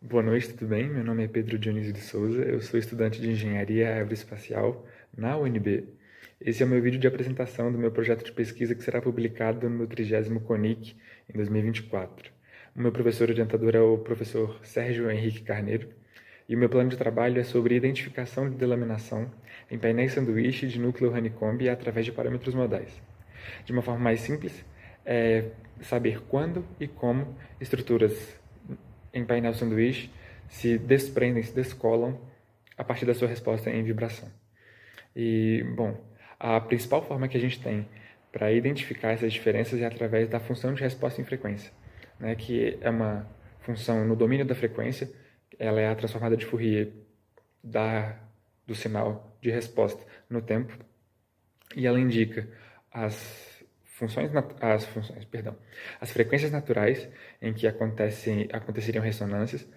Boa noite, tudo bem? Meu nome é Pedro Dionísio de Souza, eu sou estudante de Engenharia Aeroespacial na UNB. Esse é o meu vídeo de apresentação do meu projeto de pesquisa que será publicado no 30º CONIC em 2024. O meu professor orientador é o professor Sérgio Henrique Carneiro e o meu plano de trabalho é sobre identificação de delaminação em painéis sanduíche de núcleo honeycomb através de parâmetros modais. De uma forma mais simples, é saber quando e como estruturas em painel sanduíche se desprendem, se descolam a partir da sua resposta em vibração. E, bom, a principal forma que a gente tem para identificar essas diferenças é através da função de resposta em frequência, né, que é uma função no domínio da frequência, ela é a transformada de Fourier do sinal de resposta no tempo, e ela indica as frequências naturais em que aconteceriam ressonâncias,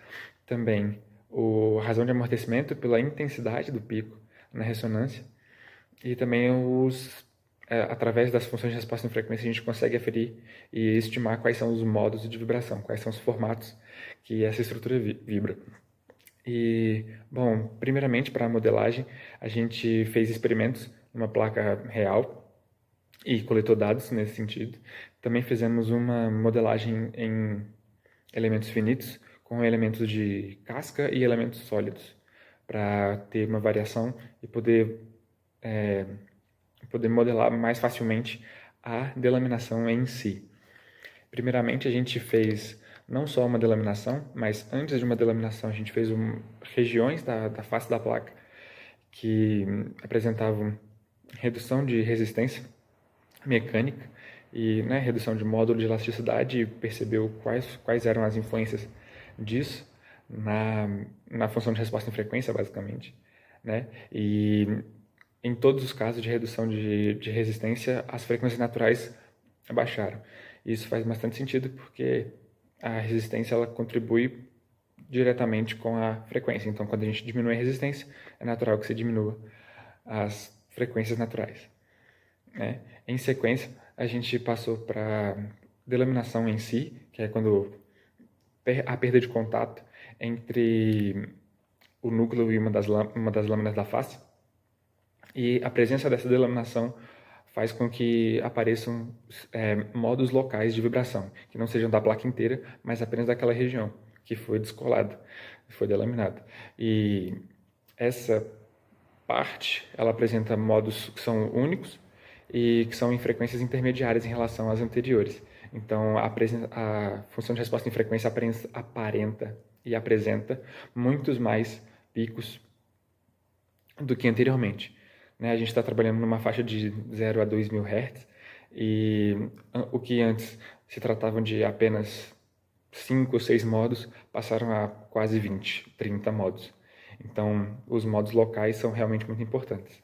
também a razão de amortecimento pela intensidade do pico na ressonância, e também através das funções de resposta em frequência a gente consegue aferir e estimar quais são os modos de vibração, quais são os formatos que essa estrutura vibra. E, bom, primeiramente para a modelagem, a gente fez experimentos numa placa real e coletou dados nesse sentido. Também fizemos uma modelagem em elementos finitos com elementos de casca e elementos sólidos para ter uma variação e poder modelar mais facilmente a delaminação em si. Primeiramente, a gente fez não só uma delaminação, mas antes de uma delaminação, a gente fez regiões da face da placa que apresentavam redução de resistência mecânica e, né, redução de módulo de elasticidade, e percebeu quais eram as influências disso na função de resposta em frequência, basicamente, né? E em todos os casos de redução de resistência, as frequências naturais abaixaram. Isso faz bastante sentido porque a resistência ela contribui diretamente com a frequência. Então, quando a gente diminui a resistência, é natural que se diminua as frequências naturais, né? Em sequência, a gente passou para delaminação em si, que é quando a perda de contato entre o núcleo e uma das lâminas da face. E a presença dessa delaminação faz com que apareçam modos locais de vibração, que não sejam da placa inteira, mas apenas daquela região que foi descolada, foi delaminada. E essa parte, ela apresenta modos que são únicos e que são em frequências intermediárias em relação às anteriores. Então, a função de resposta em frequência aparenta e apresenta muitos mais picos do que anteriormente, né? A gente está trabalhando numa faixa de 0 a 2.000 Hz, e o que antes se tratavam de apenas 5 ou 6 modos, passaram a quase 20, 30 modos. Então, os modos locais são realmente muito importantes.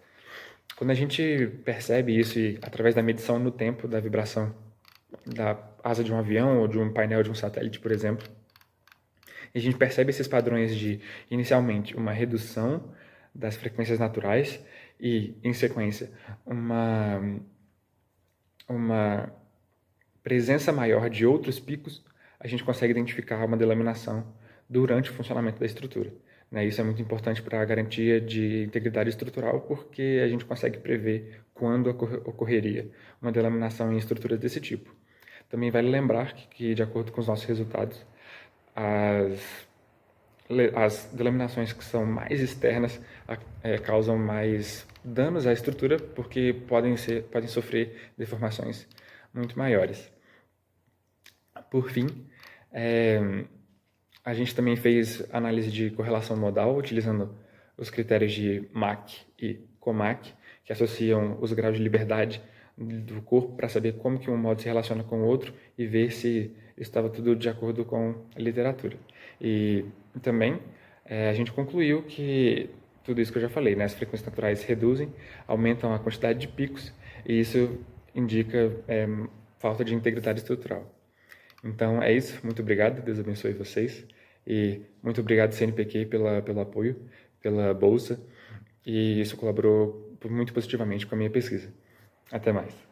Quando a gente percebe isso através da medição no tempo da vibração da asa de um avião ou de um painel de um satélite, por exemplo, e a gente percebe esses padrões de, inicialmente, uma redução das frequências naturais e, em sequência, uma presença maior de outros picos, a gente consegue identificar uma delaminação durante o funcionamento da estrutura, né? Isso é muito importante para a garantia de integridade estrutural, porque a gente consegue prever quando ocorreria uma delaminação em estruturas desse tipo. Também vale lembrar que de acordo com os nossos resultados, as delaminações que são mais externas causam mais danos à estrutura, porque podem sofrer deformações muito maiores. Por fim, a gente também fez análise de correlação modal, utilizando os critérios de Mach e Comac, que associam os graus de liberdade do corpo para saber como que um modo se relaciona com o outro e ver se estava tudo de acordo com a literatura. E também a gente concluiu que tudo isso que eu já falei, né, as frequências naturais reduzem, aumentam a quantidade de picos, e isso indica falta de integridade estrutural. Então é isso, muito obrigado, Deus abençoe vocês, e muito obrigado CNPq pelo apoio, pela bolsa, e isso colaborou muito positivamente com a minha pesquisa. Até mais.